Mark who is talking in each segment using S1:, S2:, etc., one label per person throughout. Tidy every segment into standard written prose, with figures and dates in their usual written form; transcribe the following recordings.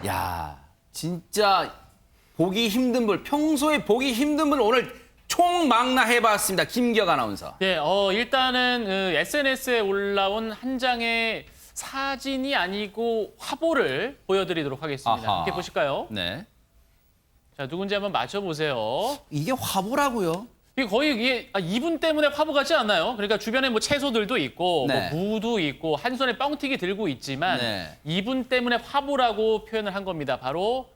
S1: 야, 진짜 보기 힘든 분, 평소에 보기 힘든 분 오늘 총망라해봤습니다. 김기혁 아나운서.
S2: 네, 일단은 SNS에 올라온 한 장의 사진이 아니고 화보를 보여드리도록 하겠습니다.
S1: 아하.
S2: 함께 보실까요?
S1: 네.
S2: 자, 누군지 한번 맞춰보세요.
S1: 이게 화보라고요?
S2: 이게 거의 이분 때문에 화보 같지 않나요? 그러니까 주변에 뭐 채소들도 있고
S1: 네.
S2: 뭐 무도 있고 한 손에 뻥튀기 들고 있지만
S1: 네.
S2: 이분 때문에 화보라고 표현을 한 겁니다. 바로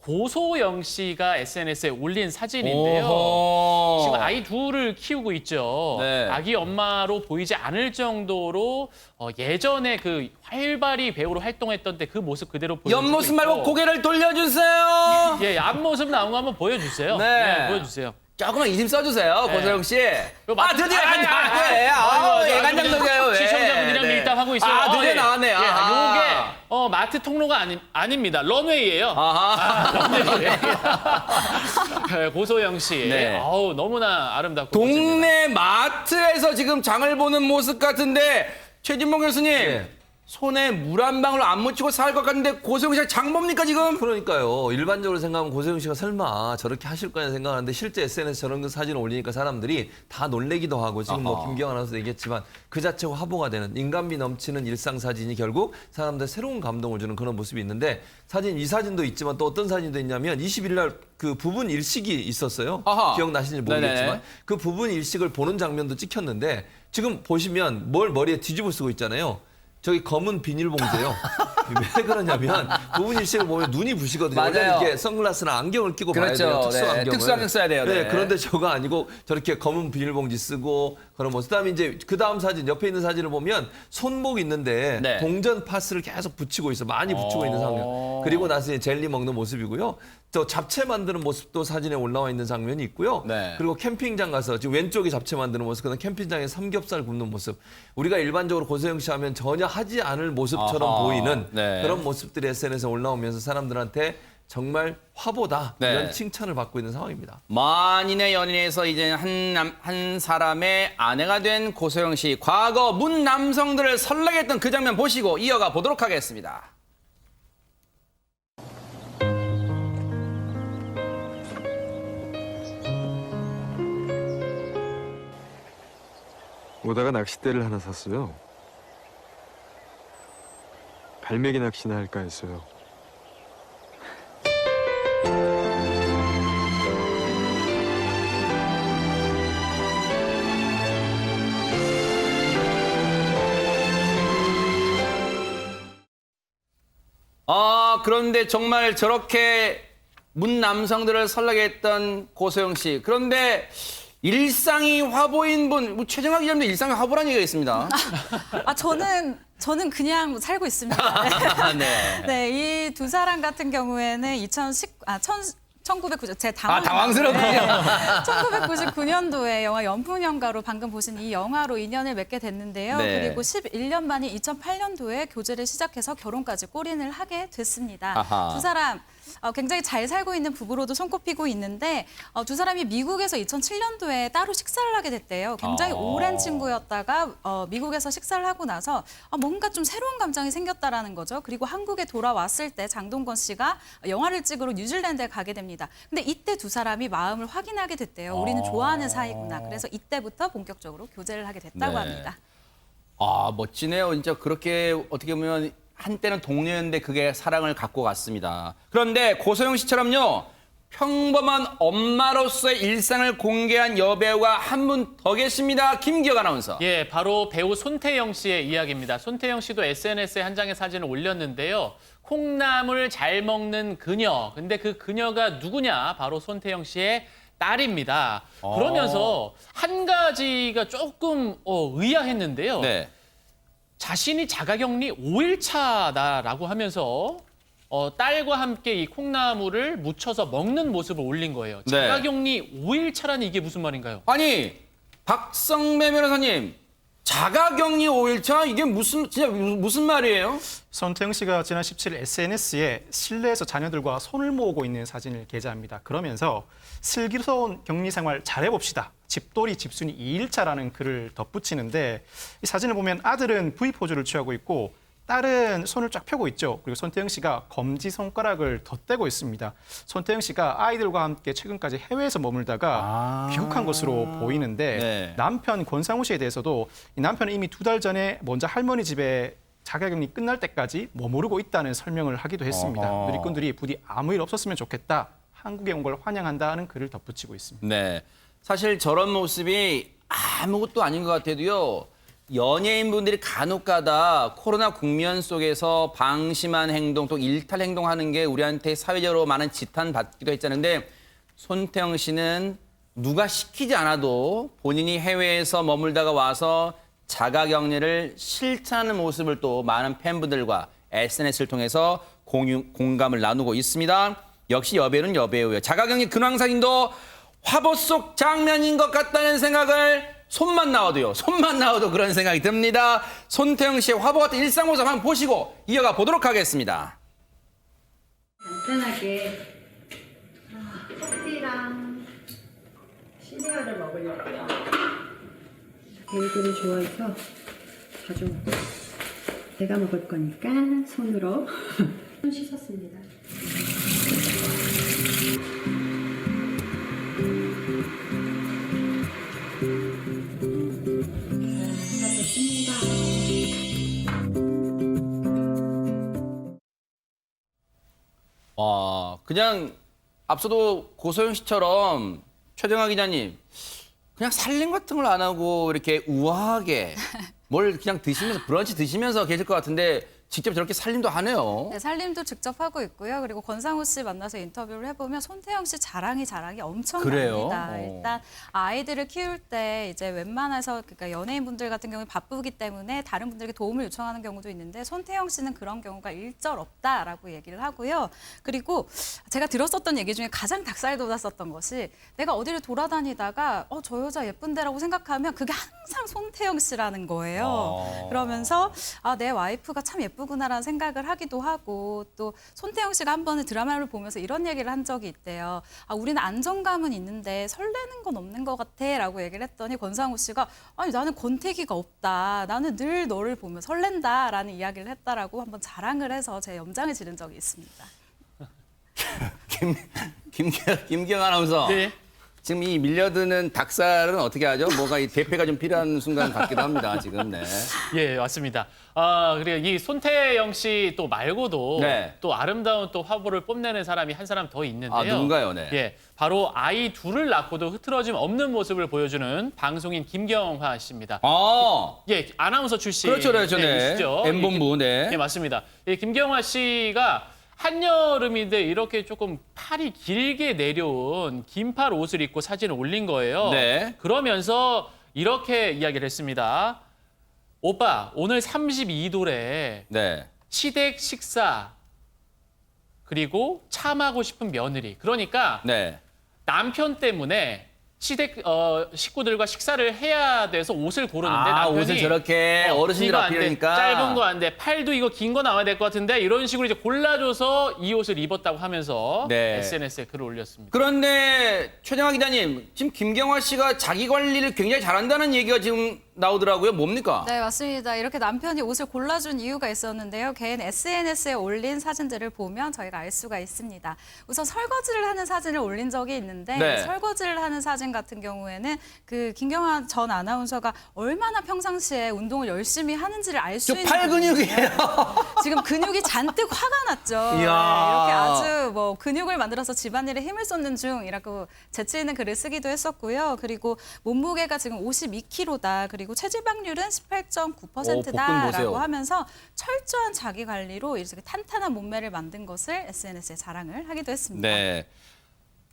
S2: 고소영 씨가 SNS에 올린 사진인데요.
S1: 오호.
S2: 지금 아이 둘을 키우고 있죠.
S1: 네.
S2: 아기 엄마로 보이지 않을 정도로 예전에 그 활발히 배우로 활동했던 때 그 모습 그대로 보여주고
S1: 옆모습
S2: 있고.
S1: 말고 고개를 돌려주세요.
S2: 예, 앞모습 나온 거 한번 보여주세요.
S1: 네.
S2: 보여주세요.
S1: 조금만 이심 써주세요,
S2: 네.
S1: 고소영 씨.
S2: 드디어
S1: 왜? 왜 간장덕이에요, 왜?
S2: 시청자분들이랑
S1: 네.
S2: 밀당하고 있어요.
S1: 드디어 나왔네.
S2: 예,
S1: 아하.
S2: 요게 마트 통로가 아닙니다. 런웨이예요.
S1: 아하.
S2: 런웨이. 네, 고소영 씨.
S1: 네.
S2: 아우, 너무나 아름답고 멋집니다.
S1: 동네 마트에서 지금 장을 보는 모습 같은데 최진봉 교수님
S3: 네.
S1: 손에 물 한 방울 안 묻히고 살 것 같은데 고소영 씨 장 뭡니까 지금?
S3: 그러니까요. 일반적으로 생각하면 고소영 씨가 설마 저렇게 하실 거냐 생각하는데 실제 SNS 저런 그 사진을 올리니까 사람들이 다 놀래기도 하고 지금 뭐
S1: 아하.
S3: 김기영 아나운서도 얘기했지만 그 자체가 화보가 되는 인간미 넘치는 일상 사진이 결국 사람들 새로운 감동을 주는 그런 모습이 있는데 이 사진도 있지만 또 어떤 사진도 있냐면 20일 날 그 부분 일식이 있었어요.
S1: 아하.
S3: 기억나시는지 모르겠지만
S1: 네네.
S3: 그 부분 일식을 보는 장면도 찍혔는데 지금 보시면 뭘 머리에 뒤집어 쓰고 있잖아요. 저기 검은 비닐봉지예요. 왜 그러냐면 부분 일식을 보면 눈이 부시거든요.
S1: 맞아요.
S3: 원래 이렇게 선글라스나 안경을 끼고 봐야 돼요.
S1: 그렇죠.
S3: 특수
S1: 네.
S3: 안경을.
S1: 특수 안경 써야 돼요. 네.
S3: 그런데 저거 아니고 저렇게 검은 비닐봉지 쓰고 그런 모습. 그다음에 이제 그 다음 사진 옆에 있는 사진을 보면 손목 있는데
S1: 네.
S3: 동전 파스를 계속 붙이고 있어. 많이 붙이고 있는 장면. 그리고 나서 이제 젤리 먹는 모습이고요. 저 잡채 만드는 모습도 사진에 올라와 있는 장면이 있고요.
S1: 네.
S3: 그리고 캠핑장 가서 지금 왼쪽이 잡채 만드는 모습, 그다음 캠핑장에 삼겹살 굽는 모습. 우리가 일반적으로 고소영 씨 하면 전혀 하지 않을 모습처럼
S1: 아하.
S3: 보이는
S1: 네.
S3: 그런 모습들이 SNS에 올라오면서 사람들한테 정말 화보다
S1: 네.
S3: 이런 칭찬을 받고 있는 상황입니다.
S1: 만인의 연인에서 이제 한 사람의 아내가 된 고소영 씨. 과거 문 남성들을 설레게 했던 그 장면 보시고 이어가 보도록 하겠습니다.
S4: 오다가 낚싯대를 하나 샀어요. 갈매기 낚시나 할까 했어요.
S1: 그런데 정말 저렇게 문 남성들을 설레게 했던 고소영 씨. 그런데 일상이 화보인 분, 뭐 최정학 기자님도 일상이 화보라는 얘기가 있습니다.
S5: 저는 그냥 살고 있습니다.
S1: 네.
S5: 네, 이 두 사람 같은 경우에는 1990, 제
S1: 당황스럽군요.
S5: 1999년도에 영화 연풍연가로 방금 보신 이 영화로 인연을 맺게 됐는데요.
S1: 네.
S5: 그리고 11년 만인 2008년도에 교제를 시작해서 결혼까지 골인을 하게 됐습니다.
S1: 아하.
S5: 두 사람 굉장히 잘 살고 있는 부부로도 손꼽히고 있는데 두 사람이 미국에서 2007년도에 따로 식사를 하게 됐대요. 굉장히 오랜 친구였다가 미국에서 식사를 하고 나서 뭔가 좀 새로운 감정이 생겼다라는 거죠. 그리고 한국에 돌아왔을 때 장동건 씨가 영화를 찍으러 뉴질랜드에 가게 됩니다. 근데 이때 두 사람이 마음을 확인하게 됐대요. 우리는 좋아하는 사이구나. 그래서 이때부터 본격적으로 교제를 하게 됐다고
S1: 네.
S5: 합니다.
S1: 멋지네요. 진짜 그렇게 어떻게 보면 한때는 동료였는데 그게 사랑을 갖고 갔습니다. 그런데 고소영 씨처럼요. 평범한 엄마로서의 일상을 공개한 여배우가 한 분 더 계십니다. 김기혁 아나운서.
S2: 예, 바로 배우 손태영 씨의 이야기입니다. 손태영 씨도 SNS에 한 장의 사진을 올렸는데요. 콩나물 잘 먹는 그녀. 근데 그 그녀가 누구냐? 바로 손태영 씨의 딸입니다. 그러면서 한 가지가 조금 의아했는데요.
S1: 네.
S2: 자신이 자가격리 5일 차다라고 하면서 딸과 함께 이 콩나물을 무쳐서 먹는 모습을 올린 거예요.
S1: 네.
S2: 자가격리 5일 차라니 이게 무슨 말인가요?
S1: 아니, 박성배 변호사님. 자가격리 5일차? 이게 무슨 말이에요?
S6: 손태영 씨가 지난 17일 SNS에 실내에서 자녀들과 손을 모으고 있는 사진을 게재합니다. 그러면서 슬기로운 격리 생활 잘해봅시다. 집돌이 집순이 2일차라는 글을 덧붙이는데 이 사진을 보면 아들은 V포즈를 취하고 있고 딸은 손을 쫙 펴고 있죠. 그리고 손태영 씨가 검지 손가락을 덧대고 있습니다. 손태영 씨가 아이들과 함께 최근까지 해외에서 머물다가 귀국한 것으로 보이는데
S1: 네.
S6: 남편 권상우 씨에 대해서도 이 남편은 이미 2달 전에 먼저 할머니 집에 자가격리 끝날 때까지 머무르고 있다는 설명을 하기도 했습니다.
S1: 어허.
S6: 누리꾼들이 부디 아무 일 없었으면 좋겠다. 한국에 온 걸 환영한다는 글을 덧붙이고 있습니다.
S1: 네. 사실 저런 모습이 아무것도 아닌 것 같아도요. 연예인분들이 간혹가다 코로나 국면 속에서 방심한 행동 또 일탈 행동하는 게 우리한테 사회적으로 많은 지탄받기도 했잖는데 손태영 씨는 누가 시키지 않아도 본인이 해외에서 머물다가 와서 자가격리를 실천하는 모습을 또 많은 팬분들과 SNS를 통해서 공감을 나누고 있습니다. 역시 여배우는 여배우예요. 자가격리 근황사진도 화보 속 장면인 것 같다는 생각을 손만 나와도 그런 생각이 듭니다. 손태영 씨의 화보 같은 일상 모습 한번 보시고 이어가 보도록 하겠습니다.
S7: 간단하게 커피랑 시리얼을 먹으려고요. 베이글을 좋아해서 자주 먹어요. 제가 먹을 거니까 손으로 손 씻었습니다.
S1: 와, 그냥 앞서도 고소영 씨처럼 최정아 기자님 그냥 살림 같은 걸 안 하고 이렇게 우아하게 뭘 그냥 드시면서 브런치 드시면서 계실 것 같은데 직접 저렇게 살림도 하네요.
S5: 네, 살림도 직접 하고 있고요. 그리고 권상우 씨 만나서 인터뷰를 해보면 손태영 씨 자랑이
S1: 그래요?
S5: 엄청납니다. 일단 아이들을 키울 때 이제 웬만해서 그러니까 연예인분들 같은 경우에 바쁘기 때문에 다른 분들에게 도움을 요청하는 경우도 있는데 손태영 씨는 그런 경우가 일절 없다라고 얘기를 하고요. 그리고 제가 들었었던 얘기 중에 가장 닭살 돋았었던 것이 내가 어디를 돌아다니다가 저 여자 예쁜데라고 생각하면 그게 항상 손태영 씨라는 거예요. 그러면서 내 와이프가 참 예쁘구나라는 생각을 하기도 하고 또 손태영 씨가 한 번은 드라마를 보면서 이런 얘기를 한 적이 있대요. 우리는 안정감은 있는데 설레는 건 없는 것 같아 라고 얘기를 했더니 권상우 씨가 아니 나는 권태기가 없다. 나는 늘 너를 보면 설렌다 라는 이야기를 했다라고 한번 자랑을 해서 제 염장을 지른 적이 있습니다.
S1: 김기영 아나운서.
S2: 네.
S1: 지금 이 밀려드는 닭살은 어떻게 하죠? 뭐가 이 대패가 좀 필요한 순간 같기도 합니다. 지금. 네.
S2: 예, 맞습니다. 그리고 이 손태영 씨 또 말고도
S1: 네.
S2: 또 아름다운 또 화보를 뽐내는 사람이 한 사람 더 있는데요.
S1: 누군가요? 네.
S2: 예, 바로 아이 둘을 낳고도 흐트러짐 없는 모습을 보여주는 방송인 김경화 씨입니다. 예, 아나운서 출신.
S1: 그렇죠. 네.
S2: 이시죠.
S1: M본부. 네.
S2: 예, 맞습니다. 이 김경화 씨가 한여름인데 이렇게 조금 팔이 길게 내려온 긴팔 옷을 입고 사진을 올린 거예요.
S1: 네.
S2: 그러면서 이렇게 이야기를 했습니다. 오빠, 오늘 32도래.
S1: 네.
S2: 시댁 식사 그리고 참하고 싶은 며느리. 그러니까
S1: 네.
S2: 남편 때문에 시댁 식구들과 식사를 해야 돼서 옷을 고르는데 남편이
S1: 옷을 저렇게 어르신들
S2: 이거 안 돼,
S1: 앞이니까
S2: 짧은 거 안 돼, 팔도 이거 긴 거 나와야 될 것 같은데 이런 식으로 이제 골라줘서 이 옷을 입었다고 하면서
S1: 네.
S2: SNS에 글을 올렸습니다.
S1: 그런데 최정아 기자님, 지금 김경화 씨가 자기 관리를 굉장히 잘한다는 얘기가 지금 나오더라고요. 뭡니까?
S5: 네, 맞습니다. 이렇게 남편이 옷을 골라준 이유가 있었는데요. 개인 SNS에 올린 사진들을 보면 저희가 알 수가 있습니다. 우선 설거지를 하는 사진을 올린 적이 있는데
S1: 네.
S5: 설거지를 하는 사진 같은 경우에는 그 김경화 전 아나운서가 얼마나 평상시에 운동을 열심히 하는지를 알 수 있는
S1: 팔 근육이에요.
S5: 지금 근육이 잔뜩 화가 났죠. 네,
S1: 이야.
S5: 이렇게 아주 뭐 근육을 만들어서 집안일에 힘을 쏟는 중이라고 재치 있는 글을 쓰기도 했었고요. 그리고 몸무게가 지금 52kg다. 그리고 체지방률은 18.9%다라고 하면서 철저한 자기 관리로 이렇게 탄탄한 몸매를 만든 것을 SNS에 자랑을 하기도 했습니다.
S1: 네.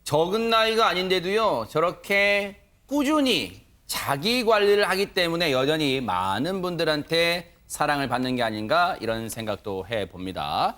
S1: 적은 나이가 아닌데도요. 저렇게 꾸준히 자기 관리를 하기 때문에 여전히 많은 분들한테 사랑을 받는 게 아닌가 이런 생각도 해봅니다.